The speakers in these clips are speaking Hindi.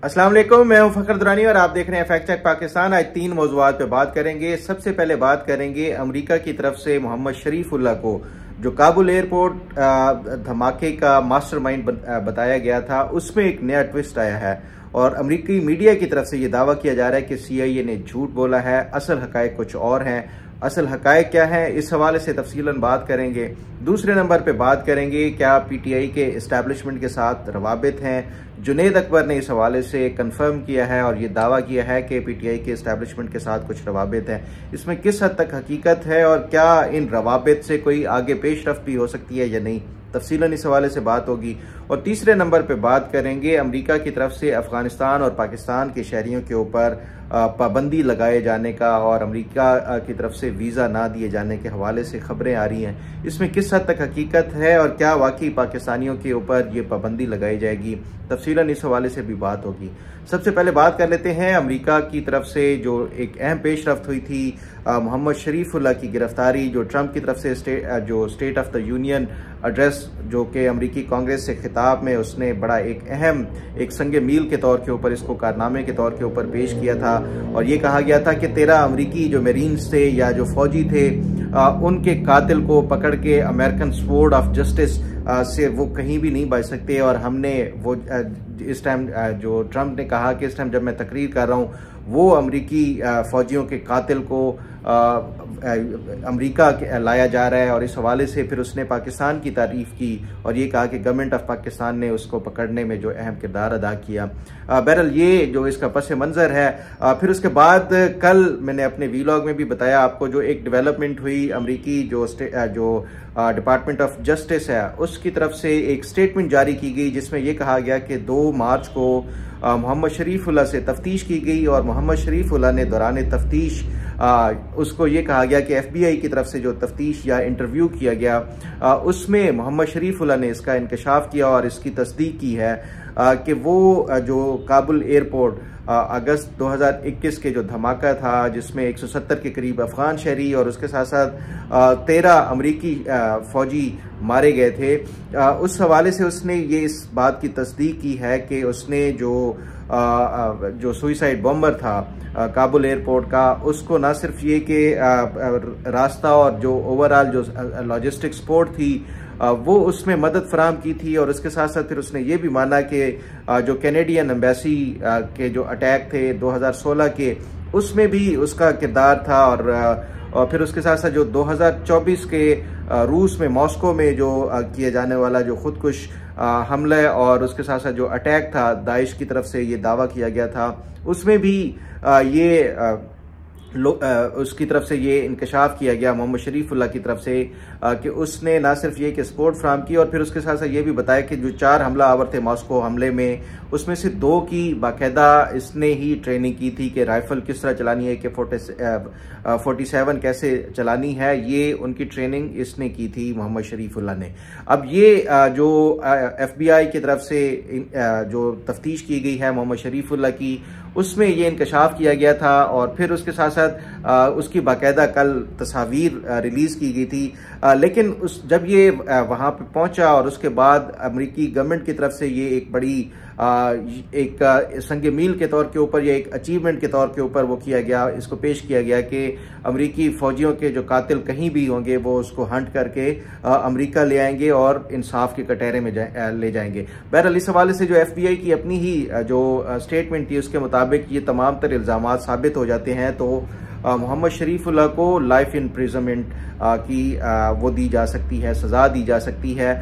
अस्सलाम वालेकुम, मैं हूं फखर दुरानी और आप देख रहे हैं फैक्ट चेक पाकिस्तान। आज 3 मौज़ूआत पे बात करेंगे। सबसे पहले बात करेंगे अमेरिका की तरफ से मोहम्मद शरीफुल्लाह को जो काबुल एयरपोर्ट धमाके का मास्टरमाइंड बताया गया था, उसमें एक नया ट्विस्ट आया है और अमेरिकी मीडिया की तरफ से ये दावा किया जा रहा है कि CIA ने झूठ बोला है, असल हकायक कुछ और हैं। असल हकायक क्या है, इस हवाले से तफसीलन बात करेंगे। दूसरे नंबर पे बात करेंगे क्या PTI के इस्टेब्लिशमेंट के साथ रवाबित हैं। जुनैद अकबर ने इस हवाले से कंफर्म किया है और ये दावा किया है कि PTI के इस्टेब्लिशमेंट के साथ कुछ रवाबित हैं। इसमें किस हद तक हकीकत है और क्या इन रवाबित से कोई आगे पेशरफ्त भी हो सकती है या नहीं, तफसीलन इस हवाले से बात होगी। और तीसरे नंबर पे बात करेंगे अमेरिका की तरफ से अफगानिस्तान और पाकिस्तान के शहरियों के ऊपर पाबंदी लगाए जाने का और अमेरिका की तरफ से वीज़ा ना दिए जाने के हवाले से खबरें आ रही हैं। इसमें किस हद तक हकीकत है और क्या वाकई पाकिस्तानियों के ऊपर ये पाबंदी लगाई जाएगी, तफसीलन इस हवाले से भी बात होगी। सबसे पहले बात कर लेते हैं अमेरिका की तरफ से जो एक अहम पेशरफ्त हुई थी, मोहम्मद शरीफुल्लाह की गिरफ्तारी, जो ट्रंप की तरफ से state of the union address जो कि अमेरिकी कांग्रेस से खिताब में उसने बड़ा एक अहम एक संगे मील के तौर के ऊपर, इसको कारनामे के तौर के ऊपर पेश किया था और ये कहा गया था कि 13 अमेरिकी जो मेरीन्स थे या जो फौजी थे उनके कातिल को पकड़ के अमेरिकन स्वॉर्ड ऑफ जस्टिस से वो कहीं भी नहीं बच सकते। और हमने वो इस टाइम जो ट्रंप ने कहा कि इस टाइम जब मैं तकरीर कर रहा हूँ वो अमेरिकी फौजियों के कातिल को अमेरिका लाया जा रहा है और इस हवाले से फिर उसने पाकिस्तान की तारीफ की और ये कहा कि गवर्नमेंट ऑफ पाकिस्तान ने उसको पकड़ने में जो अहम किरदार अदा किया। बहरहाल ये जो इसका पस मंज़र है। फिर उसके बाद कल मैंने अपने वीलॉग में भी बताया आपको जो एक डेवलपमेंट हुई, अमेरिकी जो डिपार्टमेंट ऑफ जस्टिस है उसकी तरफ से एक स्टेटमेंट जारी की गई जिसमें यह कहा गया कि 2 मार्च को मोहम्मद शरीफुल्लाह से तफ्तीश की गई और मोहम्मद शरीफुल्लाह ने दौरान तफ्तीश उसको ये कहा गया कि FBI की तरफ से जो तफ्तीश या इंटरव्यू किया गया उसमें मोहम्मद शरीफुल्लाह ने इसका इंकशाफ किया और इसकी तस्दीक की है कि वो जो काबुल एयरपोर्ट अगस्त 2021 के जो धमाका था जिसमें 170 के करीब अफगान शहरी और उसके साथ साथ 13 अमरीकी फौजी मारे गए थे, उस हवाले से उसने ये इस बात की तस्दीक की है कि उसने जो सुइसाइड बॉम्बर था काबुल एयरपोर्ट का, उसको ना सिर्फ ये कि रास्ता और जो ओवरऑल जो लॉजिस्टिक सपोर्ट थी वो उसमें मदद फराम की थी और उसके साथ साथ फिर उसने ये भी माना कि जो कैनेडियन एम्बेसी के जो अटैक थे 2016 के उसमें भी उसका किरदार था और फिर उसके साथ साथ जो 2024 के रूस में मॉस्को में जो किया जाने वाला जो खुदकुश हमला और उसके साथ साथ जो अटैक था दाइश की तरफ से ये दावा किया गया था, उसमें भी उसकी तरफ से ये इंकशाफ किया गया मोहम्मद शरीफुल्लाह की तरफ से कि उसने ना सिर्फ ये कि सपोर्ट फ्राहम की और फिर उसके साथ साथ ये भी बताया कि जो 4 हमलावर थे मॉस्को हमले में उसमें से 2 की बाकायदा इसने ही ट्रेनिंग की थी कि राइफल किस तरह चलानी है, कि 47 कैसे चलानी है, ये उनकी ट्रेनिंग इसने की थी मोहम्मद शरीफुल्लाह ने। अब ये जो FBI की तरफ से जो तफ्तीश की गई है मोहम्मद शरीफुल्लाह की, उसमें ये इंकशाफ किया गया था और फिर उसके साथ साथ उसकी बाकायदा कल तस्वीर रिलीज की गई थी। लेकिन जब ये वहाँ पे पहुंचा और उसके बाद अमेरिकी गवर्नमेंट की तरफ से ये एक बड़ी एक संगे मील के तौर के ऊपर या एक अचीवमेंट के तौर के ऊपर वो किया गया, इसको पेश किया गया कि अमेरिकी फौजियों के जो कातिल कहीं भी होंगे वो उसको हंट करके अमेरिका ले आएंगे और इंसाफ के कटहरे में ले जाएंगे। बहरहाल इस हवाले से जो FBI की अपनी ही जो स्टेटमेंट थी उसके मुताबिक ये तमाम तर इल्ज़ामात साबित हो जाते हैं तो मोहम्मद शरीफुल्लाह को लाइफ इम्प्रिजनमेंट की वो दी जा सकती है, सज़ा दी जा सकती है।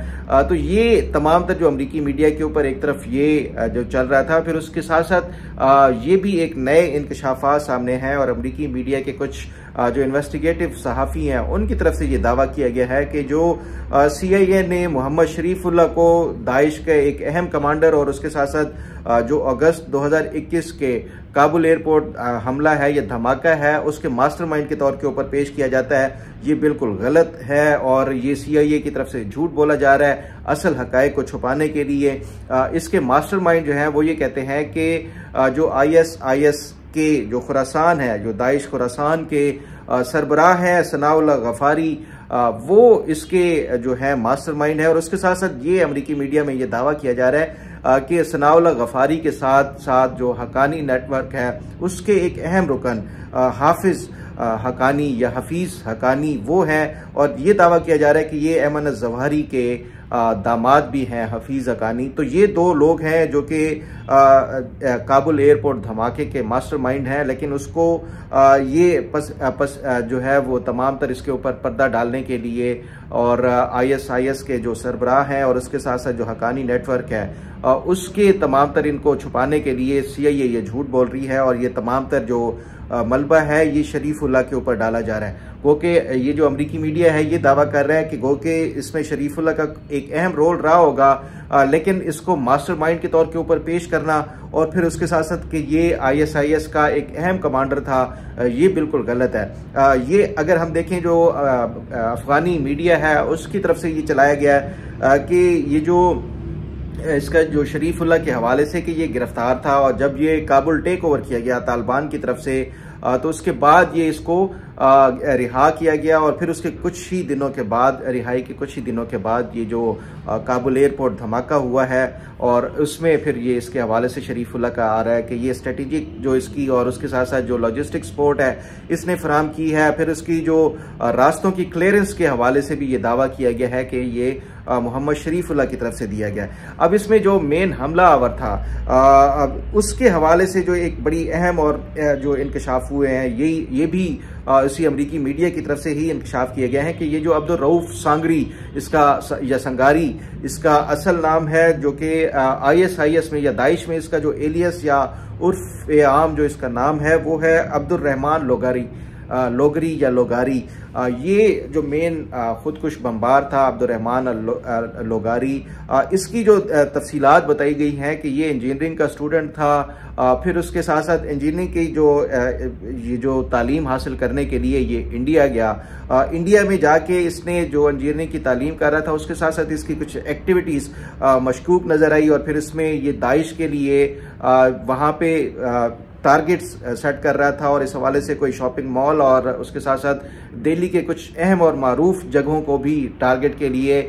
तो ये तमाम तर जो अमेरिकी मीडिया के ऊपर एक तरफ ये जो चल रहा था, फिर उसके साथ साथ ये भी एक नए इंकशाफात सामने हैं और अमेरिकी मीडिया के कुछ जो इन्वेस्टिगेटिव सहाफ़ी हैं उनकी तरफ से ये दावा किया गया है कि जो CIA ने मोहम्मद शरीफुल्लाह को दाइश के एक अहम कमांडर और उसके साथ साथ जो अगस्त 2021 के काबुल एयरपोर्ट हमला है या धमाका है उसके मास्टरमाइंड के तौर के ऊपर पेश किया जाता है, ये बिल्कुल गलत है और ये CIA की तरफ से झूठ बोला जा रहा है असल हकायक को छुपाने के लिए। इसके मास्टरमाइंड जो है वो ये कहते हैं कि जो ISIS के जो खुरासान है, जो दाइश खुरासान के सरबराह है सनाउल्लाह गफारी, वो इसके जो है मास्टरमाइंड है और उसके साथ साथ ये अमेरिकी मीडिया में ये दावा किया जा रहा है कि सनाउल्लाह गफारी के साथ साथ जो हकानी नेटवर्क है उसके एक अहम रुकन हाफिज हकानी या हफीज हकानी वो है, और ये दावा किया जा रहा है कि ये अयमन ज़वाहिरी के दामाद भी हैं हफीज हकानी। तो ये दो लोग हैं जो कि काबुल एयरपोर्ट धमाके के मास्टरमाइंड हैं, लेकिन उसको जो है वो तमाम तर इसके ऊपर पर्दा डालने के लिए और ISIS के जो सरबराह हैं और उसके साथ साथ जो हकानी नेटवर्क है उसके तमाम तर इनको छुपाने के लिए CIA ये झूठ बोल रही है, और ये तमाम तर जो मलबा है ये शरीफुल्लाह के ऊपर डाला जा रहा है। गो के ये जो अमरीकी मीडिया है ये दावा कर रहा है कि गो के इसमें शरीफुल्लाह का एक अहम रोल रहा होगा, लेकिन इसको मास्टरमाइंड के तौर के ऊपर पेश करना और फिर उसके साथ साथ कि ये ISIS का एक अहम कमांडर था, ये बिल्कुल गलत है। ये अगर हम देखें जो अफगानी मीडिया है उसकी तरफ से ये चलाया गया है कि ये जो इसका जो शरीफुल्लाह के हवाले से कि ये गिरफ्तार था और जब ये काबुल टेक ओवर किया गया तालिबान की तरफ से तो उसके बाद ये इसको रिहा किया गया, और फिर उसके कुछ ही दिनों के बाद रिहाई के कुछ ही दिनों के बाद ये जो काबुल एयरपोर्ट धमाका हुआ है और उसमें फिर ये इसके हवाले से शरीफुल्लाह का आ रहा है कि ये स्ट्रेटेजिक जो इसकी और उसके साथ साथ जो लॉजिस्टिक सपोर्ट है इसने फराहम की है। फिर इसकी जो रास्तों की क्लियरेंस के हवाले से भी ये दावा किया गया है कि ये मोहम्मद शरीफुल्लाह की तरफ से दिया गया। अब इसमें जो मेन हमला आवर था अब उसके हवाले से जो एक बड़ी अहम और जो इंकशाफ हुए हैं ये भी इसी अमरीकी मीडिया की तरफ से ही इंकशाफ किया गया है कि ये जो अब्दुल रऊफ सांगरी इसका या संगारी इसका असल नाम है, जो कि ISIS में या दाइश में इसका जो एलियस या उर्फ आम जो इसका नाम है वो है अब्दुल रहमान लोगरी या लोगारी। ये जो मेन खुदकुश बमबार था अब्दुल रहमान लोगारी, इसकी जो तफसीलात बताई गई हैं कि ये इंजीनियरिंग का स्टूडेंट था, फिर उसके साथ साथ इंजीनियरिंग की ये जो तालीम हासिल करने के लिए ये इंडिया गया। इंडिया में जाके इसने जो इंजीनियरिंग की तालीम कर रहा था उसके साथ साथ इसकी कुछ एक्टिविटीज़ मशकूक नज़र आई, और फिर इसमें ये दाइश के लिए वहाँ पे टारगेट्स सेट कर रहा था, और इस हवाले से कोई शॉपिंग मॉल और उसके साथ साथ दिल्ली के कुछ अहम और मारूफ जगहों को भी टारगेट के लिए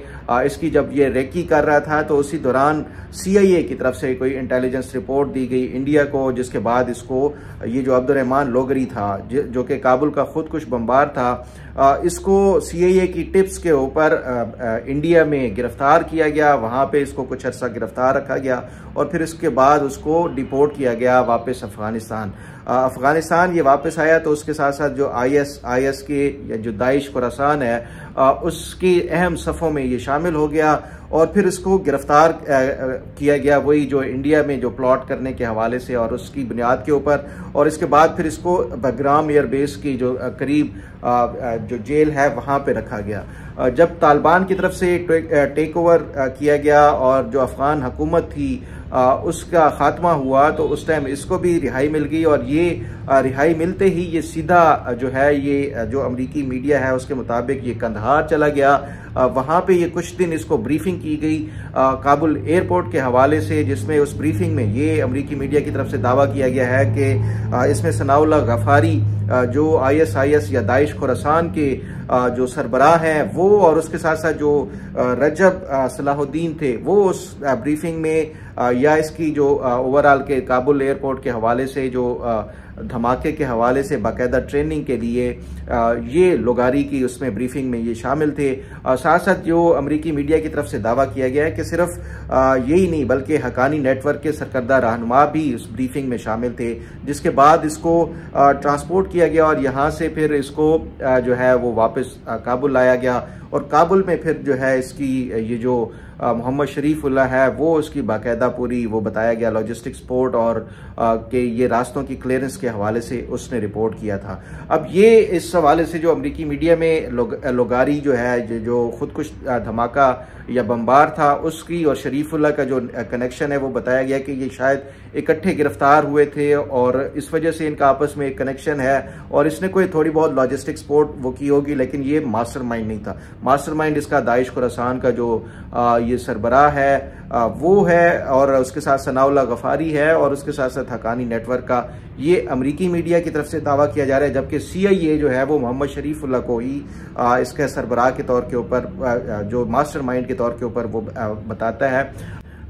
इसकी जब ये रेकी कर रहा था तो उसी दौरान CIA की तरफ से कोई इंटेलिजेंस रिपोर्ट दी गई इंडिया को, जिसके बाद इसको ये जो अब्दुल रहमान लोगरी था जो कि काबुल का खुदकुश बमबार था, इसको CIA की टिप्स के ऊपर इंडिया में गिरफ्तार किया गया। वहाँ पे इसको कुछ अर्सा गिरफ्तार रखा गया और फिर इसके बाद उसको डिपोर्ट किया गया वापस अफगानिस्तान ये वापस आया तो उसके साथ साथ जो IS के या जो दाइश खुरासान है उसकी अहम सफ़ों में ये शामिल हो गया, और फिर इसको गिरफ्तार किया गया वही जो इंडिया में जो प्लॉट करने के हवाले से और उसकी बुनियाद के ऊपर, और इसके बाद फिर इसको बग्राम एयरबेस की जो करीब जो जेल है वहाँ पे रखा गया। जब तालिबान की तरफ से टेक ओवर किया गया और जो अफगान हुकूमत थी उसका खात्मा हुआ तो उस टाइम इसको भी रिहाई मिल गई, और ये रिहाई मिलते ही ये सीधा जो है ये जो अमरीकी मीडिया है उसके मुताबिक ये कंदहार चला गया। वहाँ पे ये कुछ दिन इसको ब्रीफिंग की गई काबुल एयरपोर्ट के हवाले से, जिसमें उस ब्रीफिंग में ये अमरीकी मीडिया की तरफ से दावा किया गया है कि इसमें सनाउल्लाह गफारी जो ISIS या दाइश खुरासान के जो सरबराह हैं वो और उसके साथ साथ जो रजब सलाहुद्दीन थे वो उस ब्रीफिंग में या इसकी जो ओवरऑल के काबुल एयरपोर्ट के हवाले से जो धमाके के हवाले से बाकायदा ट्रेनिंग के लिए ये लोगारी की उसमें ब्रीफिंग में ये शामिल थे। साथ साथ जो अमरीकी मीडिया की तरफ से दावा किया गया है कि सिर्फ यही नहीं बल्कि हकानी नेटवर्क के सरकर्दा रहनुमा भी उस ब्रीफिंग में शामिल थे, जिसके बाद इसको ट्रांसपोर्ट किया गया और यहाँ से फिर इसको जो है वो वापस काबुल लाया गया, और काबुल में फिर जो है इसकी ये जो मोहम्मद शरीफुल्लाह है वो उसकी बाकायदा पूरी वो बताया गया लॉजिस्टिक सपोर्ट और कि ये रास्तों की क्लियरेंस के हवाले से उसने रिपोर्ट किया था। अब ये इस हवाले से जो अमरीकी मीडिया में लोगारी जो है जो खुदकुश धमाका या बमबार था उसकी और शरीफुल्लाह का जो कनेक्शन है वो बताया गया कि ये शायद इकट्ठे गिरफ्तार हुए थे और इस वजह से इनका आपस में एक कनेक्शन है और इसने कोई थोड़ी बहुत लॉजिस्टिक सपोर्ट वो की होगी, लेकिन ये मास्टरमाइंड नहीं था। मास्टरमाइंड इसका दाइश खुरासान का जो ये सरबराह है वो है, और उसके साथ सनाउल्लाह गफारी है, और उसके साथ साथ हकानी नेटवर्क का ये अमरीकी मीडिया की तरफ से दावा किया जा रहा है, जबकि CIA जो है वो मोहम्मद शरीफुल्लाह को ही इसके सरबराह के तौर के ऊपर जो मास्टरमाइंड के तौर के ऊपर वो बताता है।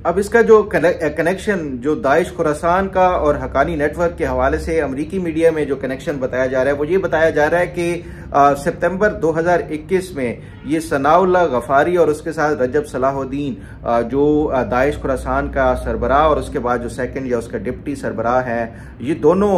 अब इसका जो कनेक्शन जो दाइश खुरासान का और हकानी नेटवर्क के हवाले से अमरीकी मीडिया में जो कनेक्शन बताया जा रहा है वो ये बताया जा रहा है कि सितंबर 2021 में ये सनाउल्लाह गफारी और उसके साथ रजब सलाहुद्दीन जो दाइश खुरासान का सरबराह और उसके बाद जो सेकंड या उसका डिप्टी सरबराह है, ये दोनों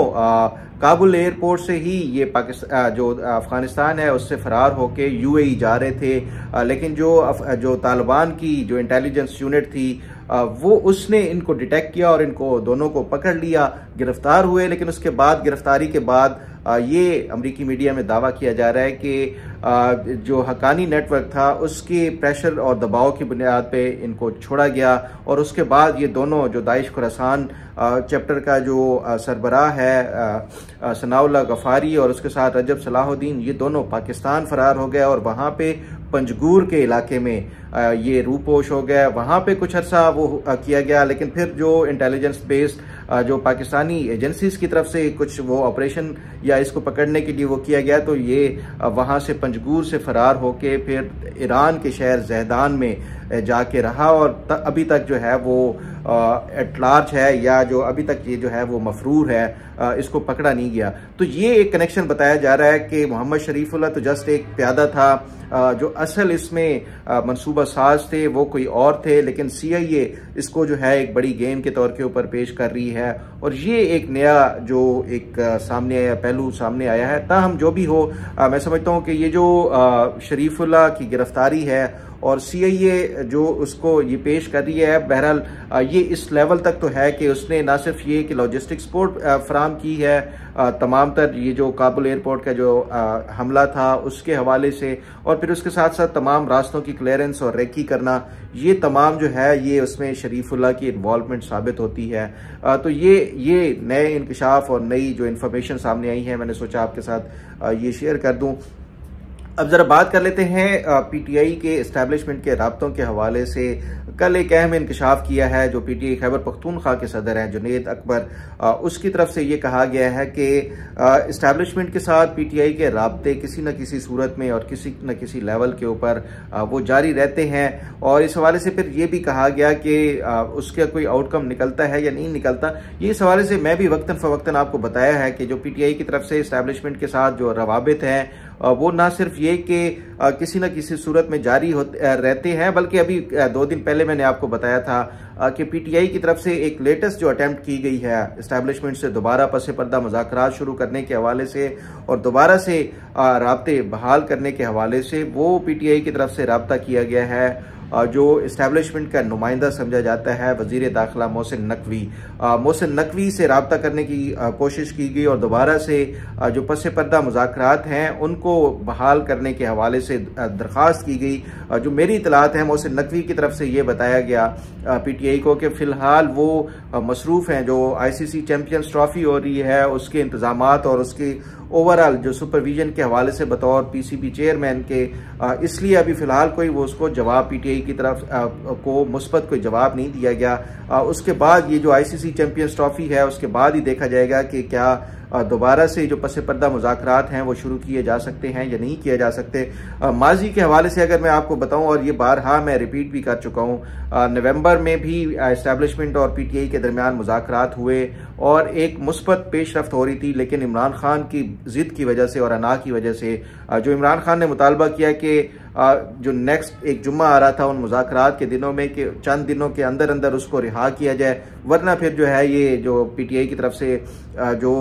काबुल एयरपोर्ट से ही ये पाकिस्तान जो अफगानिस्तान है उससे फरार होके यूएई जा रहे थे। लेकिन जो तालिबान की जो इंटेलिजेंस यूनिट थी वो उसने इनको डिटेक्ट किया और इनको दोनों को पकड़ लिया, गिरफ्तार हुए। लेकिन उसके बाद गिरफ्तारी के बाद ये अमरीकी मीडिया में दावा किया जा रहा है कि जो हकानी नेटवर्क था उसके प्रेशर और दबाव की बुनियाद पे इनको छोड़ा गया और उसके बाद ये दोनों जो दाइश खुरासान चैप्टर का जो सरबराह है सनाउल्लाह गफारी और उसके साथ रजब सलाहुद्दीन, ये दोनों पाकिस्तान फरार हो गए और वहाँ पे पंजगूर के इलाके में ये रूपोश हो गया। वहाँ पे कुछ अर्सा वो किया गया, लेकिन फिर जो इंटेलिजेंस बेस्ड जो पाकिस्तानी एजेंसीज की तरफ से कुछ वो ऑपरेशन या इसको पकड़ने के लिए वो किया गया, तो ये वहाँ से पंजगूर से फरार होके फिर ईरान के शहर जहदान में जाके रहा और अभी तक जो है वो एट लार्ज है या जो अभी तक ये जो है वो मफरूर है, इसको पकड़ा नहीं गया। तो ये एक कनेक्शन बताया जा रहा है कि मोहम्मद शरीफुल्लाह तो जस्ट एक प्यादा था, जो असल इसमें मंसूबा साज थे वो कोई और थे, लेकिन CIA इसको जो है एक बड़ी गेम के तौर के ऊपर पेश कर रही है और ये एक नया जो एक सामने आया पहलू सामने आया है। ताहम जो भी हो, मैं समझता हूँ कि ये जो शरीफुल्लाह की गिरफ्तारी है और CIA जो उसको ये पेश कर रही है, बहरहाल ये इस लेवल तक तो है कि उसने ना सिर्फ ये कि लॉजिस्टिक सपोर्ट फराम की है तमाम तर ये जो काबुल एयरपोर्ट का जो हमला था उसके हवाले से, और फिर उसके साथ साथ तमाम रास्तों की क्लियरेंस और रेकी करना, ये तमाम जो है ये उसमें शरीफुल्लाह की इन्वॉल्वमेंट साबित होती है। तो ये नए इंकशाफ और नई जो इन्फॉर्मेशन सामने आई है, मैंने सोचा आपके साथ ये शेयर कर दूं। अब जरा बात कर लेते हैं PTI के इस्टेब्लिशमेंट के राब्तों के हवाले से। कल एक अहम इंकशाफ किया है जो PTI खैबर पख्तूनख्वा के सदर हैं जुनैद अकबर, उसकी तरफ से ये कहा गया है कि इस्टेब्लिशमेंट के साथ PTI के राब्ते किसी न किसी सूरत में और किसी न किसी लेवल के ऊपर वो जारी रहते हैं। और इस हवाले से फिर ये भी कहा गया कि उसका कोई आउटकम निकलता है या नहीं निकलता, ये इस हवाले से मैं भी वक्तन फ़वक्तन आपको बताया है कि जो PTI की तरफ से इस्टेब्लिशमेंट के साथ जो रवाबित हैं वो ना सिर्फ ये कि किसी न किसी सूरत में जारी रहते हैं, बल्कि अभी 2 दिन पहले मैंने आपको बताया था कि PTI की तरफ से एक लेटेस्ट जो अटेम्प्ट की गई है इस्टेब्लिशमेंट से दोबारा पसे पर्दा मुज़ाकरात शुरू करने के हवाले से और दोबारा से राब्ते बहाल करने के हवाले से, वो PTI की तरफ से राब्ता किया गया है। जो इस्टेब्लिशमेंट का नुमाइंदा समझा जाता है वज़ीर दाखिला मोहसिन नकवी से रब्ता करने की कोशिश की गई और दोबारा से जो पस पर्दा मुज़ाकरात हैं उनको बहाल करने के हवाले से दरख्वास्त की गई। जो मेरी इतलात है मोहसिन नकवी की तरफ से ये बताया गया PTI को कि फ़िलहाल वो मसरूफ़ हैं, जो ICC चैम्पियंस ट्रॉफी हो रही है उसके इंतज़ामात और उसकी ओवरऑल जो सुपरविजन के हवाले से बतौर PCB चेयरमैन के, इसलिए अभी फ़िलहाल कोई वो उसको जवाब PTI की तरफ को मुस्बत कोई जवाब नहीं दिया गया। उसके बाद ये जो ICC चैम्पियंस ट्रॉफी है उसके बाद ही देखा जाएगा कि क्या दोबारा से जो पस पर्दा मुज़ाकरात हैं वो शुरू किए जा सकते हैं या नहीं किए जा सकते। माजी के हवाले से अगर मैं आपको बताऊं, और ये बारहा मैं रिपीट भी कर चुका हूं, नवंबर में भी इस्टेब्लिशमेंट और PTI के दरमियान मुज़ाकरात हुए और एक मुस्बत पेशरफ्त हो रही थी, लेकिन इमरान खान की ज़िद की वजह से और अना की वजह से जो इमरान खान ने मुतालबा किया कि जो नेक्स्ट एक जुम्मा आ रहा था उन मुज़ाकरात के दिनों में कि चंद दिनों के अंदर अंदर उसको रिहा किया जाए, वरना फिर जो है ये जो PTI की तरफ से जो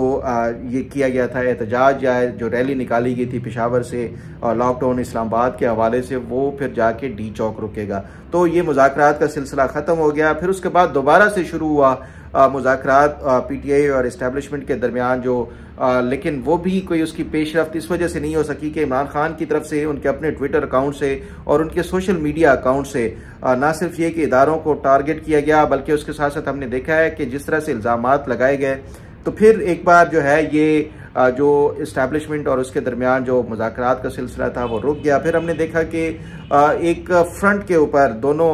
ये किया गया था एहतजाज या जो रैली निकाली गई थी पेशावर से लॉकडाउन इस्लामाबाद के हवाले से, वो फिर जाके D चौक रुकेगा। तो ये मुज़ाकरात का सिलसिला ख़त्म हो गया। फिर उसके बाद दोबारा से शुरू हुआ मुज़ाकरात PTI और इस्टेब्लिशमेंट के दरमियान जो लेकिन वो भी कोई उसकी पेशरफ्त इस वजह से नहीं हो सकी कि इमरान खान की तरफ से उनके अपने ट्विटर अकाउंट से और उनके सोशल मीडिया अकाउंट से ना सिर्फ ये कि इदारों को टारगेट किया गया, बल्कि उसके साथ साथ हमने देखा है कि जिस तरह से इल्ज़ामात लगाए गए, तो फिर एक बार जो है ये जो इस्टेब्लिशमेंट और उसके दरमियान जो मुज़ाकरात का सिलसिला था वो रुक गया। फिर हमने देखा कि एक फ्रंट के ऊपर दोनों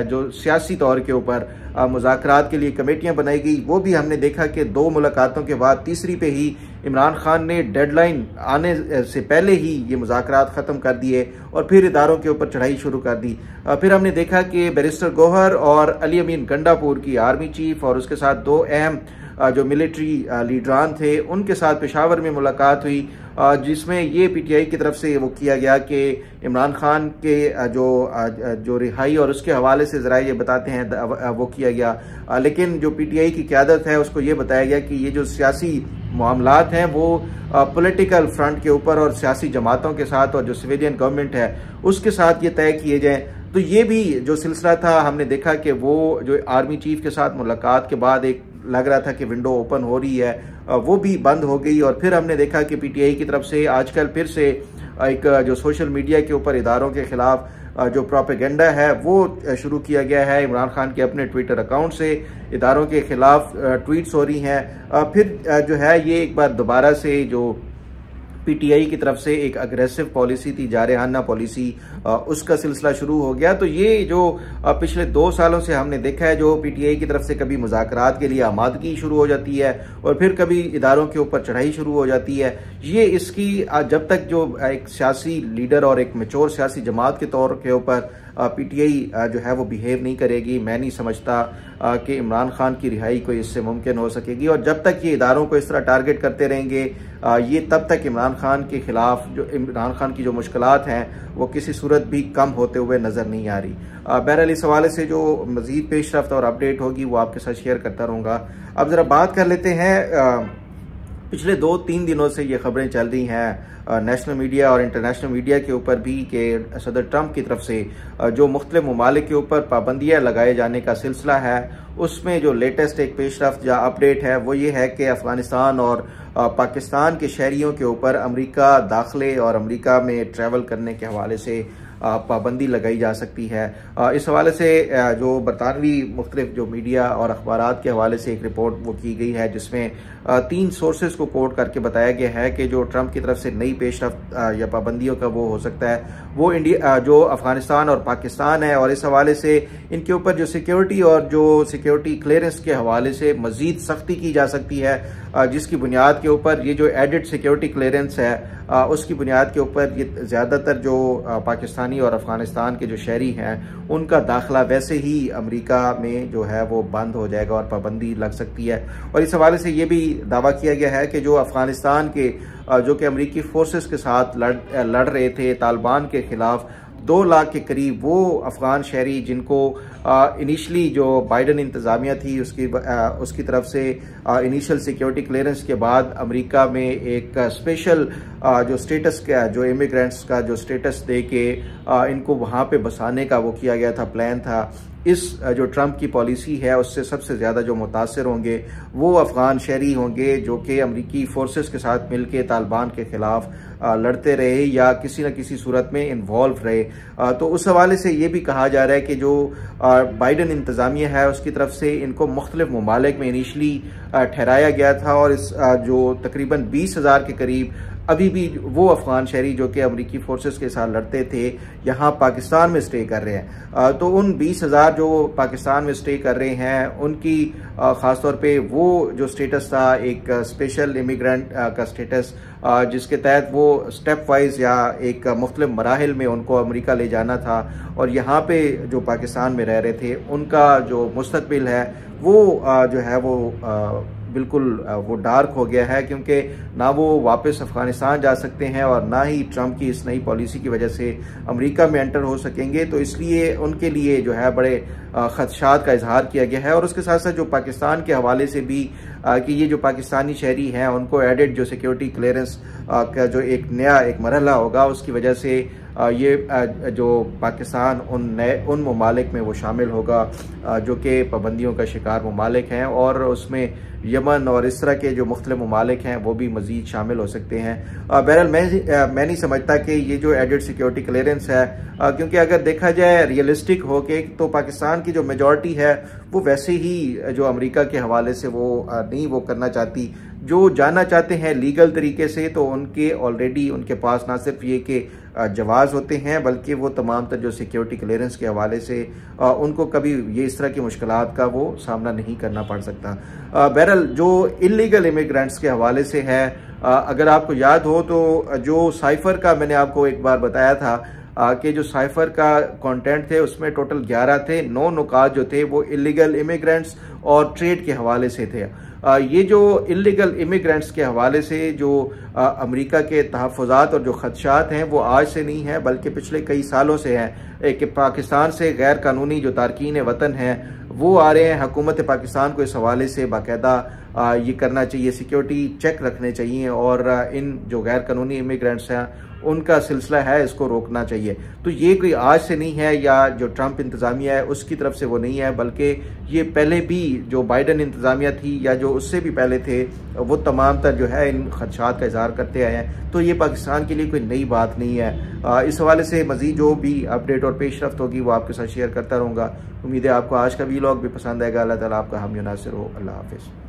जो सियासी तौर के ऊपर मुज़ाकरात के लिए कमेटियां बनाई गई। वो भी हमने देखा कि 2 मुलाकातों के बाद तीसरी पे ही इमरान खान ने डेडलाइन आने से पहले ही ये मुज़ाकरात ख़त्म कर दिए और फिर इदारों के ऊपर चढ़ाई शुरू कर दी। फिर हमने देखा कि बैरिस्टर गौहर और अली अमीन गंडापुर की आर्मी चीफ और उसके साथ 2 अहम जो मिलिट्री लीडरान थे उनके साथ पेशावर में मुलाकात हुई, जिसमें ये पीटीआई की तरफ से वो किया गया कि इमरान खान के जो रिहाई और उसके हवाले से ज़रा ये बताते हैं वो किया गया। लेकिन जो पीटीआई की क़यादत है उसको ये बताया गया कि ये जो सियासी मामलात हैं वो पॉलिटिकल फ्रंट के ऊपर और सियासी जमातों के साथ और जो सिविलियन गवर्नमेंट है उसके साथ ये तय किए जाएँ। तो ये भी जो सिलसिला था हमने देखा कि वो जो आर्मी चीफ के साथ मुलाकात के बाद एक लग रहा था कि विंडो ओपन हो रही है, वो भी बंद हो गई। और फिर हमने देखा कि पीटीआई की तरफ से आजकल फिर से एक जो सोशल मीडिया के ऊपर इदारों के खिलाफ जो प्रोपेगेंडा है वो शुरू किया गया है। इमरान खान के अपने ट्विटर अकाउंट से इदारों के खिलाफ ट्वीट्स हो रही हैं। फिर जो है ये एक बार दोबारा से जो पीटीआई की तरफ से एक अग्रेसिव पॉलिसी थी, जारहाना पॉलिसी, उसका सिलसिला शुरू हो गया। तो ये जो पिछले 2 सालों से हमने देखा है, जो पीटीआई की तरफ से कभी मुज़ाकरात के लिए आमादगी शुरू हो जाती है और फिर कभी इदारों के ऊपर चढ़ाई शुरू हो जाती है। ये इसकी जब तक जो एक सियासी लीडर और एक मैच्योर सियासी जमात के तौर के ऊपर पीटीआई जो है वो बिहेव नहीं करेगी, मैं नहीं समझता कि इमरान खान की रिहाई कोई इससे मुमकिन हो सकेगी। और जब तक ये इदारों को इस तरह टारगेट करते रहेंगे ये तब तक इमरान खान के खिलाफ जो इमरान खान की जो मुश्किलात हैं वो किसी सूरत भी कम होते हुए नज़र नहीं आ रही। बहरहाल इस हवाले से जो मज़ीद पेशरफ्त और अपडेट होगी वो आपके साथ शेयर करता रहूँगा। अब ज़रा बात कर लेते हैं, पिछले 2-3 दिनों से ये खबरें चल रही हैं नेशनल मीडिया और इंटरनेशनल मीडिया के ऊपर भी कि सदर ट्रंप की तरफ से जो मुख्तलिफ ममालिक के ऊपर पाबंदियाँ लगाए जाने का सिलसिला है उसमें जो लेटेस्ट एक पेशरफ्त या अपडेट है वो ये है कि अफ़गानिस्तान और पाकिस्तान के शहरियों के ऊपर अमरीका दाखिले और अमरीका में ट्रैवल करने के हवाले से पाबंदी लगाई जा सकती है। इस हवाले से जो बरतानवी मुख्तलिफ जो मीडिया और अखबारात के हवाले से एक रिपोर्ट वो की गई है जिसमें 3 सोर्सेज को कोट करके बताया गया है कि जो ट्रंप की तरफ से नई पेशरफ्त या पाबंदियों का वो हो सकता है वो इंडिया जो अफगानिस्तान और पाकिस्तान है। और इस हवाले से इनके ऊपर जो सिक्योरिटी और जो सिक्योरिटी क्लियरेंस के हवाले से मजीद सख्ती की जा सकती है, जिसकी बुनियाद के ऊपर ये जो एडिड सिक्योरिटी क्लियरेंस है उसकी बुनियाद के ऊपर ये ज़्यादातर जो पाकिस्तानी और अफ़गानिस्तान के जो शहरी हैं उनका दाखिला वैसे ही अमेरिका में जो है वो बंद हो जाएगा और पाबंदी लग सकती है। और इस हवाले से ये भी दावा किया गया है कि जो अफ़गानिस्तान के जो कि अमेरिकी फोर्सेस के साथ लड़ रहे थे तालिबान के खिलाफ 2 लाख के करीब वो अफ़गान शहरी जिनको इनिशली जो बाइडन इंतज़ामिया थी उसकी तरफ से इनिशियल सिक्योरिटी क्लियरेंस के बाद अमेरिका में एक स्पेशल जो स्टेटस का जो इमिग्रेंट्स का जो स्टेटस दे के इनको वहाँ पे बसाने का वो किया गया था, प्लान था। इस जो ट्रंप की पॉलिसी है उससे सबसे ज़्यादा जो मुतासर होंगे वो अफ़गान शहरी होंगे जो कि अमरीकी फोर्सेस के साथ मिलके तालिबान के ख़िलाफ़ लड़ते रहे या किसी न किसी सूरत में इन्वॉल्व रहे। तो उस हवाले से ये भी कहा जा रहा है कि जो बाइडन इंतज़ामिया है उसकी तरफ से इनको मुख्तलिफ ममालिक में इनिशली ठहराया गया था और इस जो तकरीबन 20,000 के करीब अभी भी वो अफ़गान शहरी जो कि अमरीकी फोर्सेस के साथ लड़ते थे यहाँ पाकिस्तान में स्टे कर रहे हैं। तो उन 20,000 जो पाकिस्तान में स्टे कर रहे हैं उनकी ख़ास तौर पे वो जो स्टेटस था एक स्पेशल इमिग्रेंट का स्टेटस जिसके तहत वो स्टेप वाइज या एक मुख्तलिफ मराहिल में उनको अमेरिका ले जाना था और यहाँ पे जो पाकिस्तान में रह रहे थे उनका जो मुस्तकबिल है वो जो है वो बिल्कुल वो डार्क हो गया है, क्योंकि ना वो वापस अफ़गानिस्तान जा सकते हैं और ना ही ट्रंप की इस नई पॉलिसी की वजह से अमेरिका में एंटर हो सकेंगे। तो इसलिए उनके लिए जो है बड़े खदशात का इजहार किया गया है। और उसके साथ साथ जो पाकिस्तान के हवाले से भी कि ये जो पाकिस्तानी शहरी हैं उनको एडेड जो सिक्योरिटी क्लियरेंस का जो एक नया एक मरहला होगा उसकी वजह से ये जो पाकिस्तान उन ममालिक में वो शामिल होगा जो कि पाबंदियों का शिकार ममालिक हैं और उसमें यमन और इस तरह के जो मुख्तलिफ ममालिक हैं वो भी मज़ीद शामिल हो सकते हैं। बहरहाल मैं नहीं समझता कि ये जो एडिड सिक्योरिटी क्लियरेंस है क्योंकि अगर देखा जाए रियलिस्टिक होके तो पाकिस्तान की जो मेजॉरिटी है वो वैसे ही जो अमेरिका के हवाले से वो नहीं वो करना चाहती। जो जाना चाहते हैं लीगल तरीके से तो उनके ऑलरेडी उनके पास ना सिर्फ ये कि जवाज़ होते हैं बल्कि वो तमाम तर जो सिक्योरिटी क्लियरेंस के हवाले से उनको कभी ये इस तरह की मुश्किलात का वो सामना नहीं करना पड़ सकता। बहरहाल जो इलीगल इमिग्रेंट्स के हवाले से है, अगर आपको याद हो तो जो साइफर का मैंने आपको एक बार बताया था कि जो साइफर का कंटेंट थे उसमें टोटल 11 थे। 9 नुकात जो थे वो इलीगल इमिग्रेंट्स और ट्रेड के हवाले से थे। ये जो इलीगल इमिग्रेंट्स के हवाले से जो अमेरिका के तहफ़्फ़ुज़ात और जो ख़दशात हैं वो आज से नहीं है बल्कि पिछले कई सालों से हैं कि पाकिस्तान से गैर कानूनी जो तारकीन वतन हैं वो आ रहे हैं। हुकूमत पाकिस्तान को इस हवाले से बाकायदा ये करना चाहिए, सिक्योरिटी चेक रखने चाहिए और इन जो गैर कानूनी इमिग्रेंट्स हैं उनका सिलसिला है इसको रोकना चाहिए। तो ये कोई आज से नहीं है या जो ट्रंप इंतज़ामिया है उसकी तरफ से वो नहीं है, बल्कि ये पहले भी जो बाइडन इंतज़ामिया थी या जो उससे भी पहले थे वो तमाम तर जो है इन खदशात का इज़हार करते आए हैं। तो ये पाकिस्तान के लिए कोई नई बात नहीं है। इस हवाले से मज़ीद जो भी अपडेट और पेशरफ्त होगी वो आपके साथ शेयर करता रहूँगा। उम्मीद है आपको आज का वीलॉग भी पसंद आएगा। अल्लाह ताला आपका हामी नासिर हो। अल्लाह हाफिज़।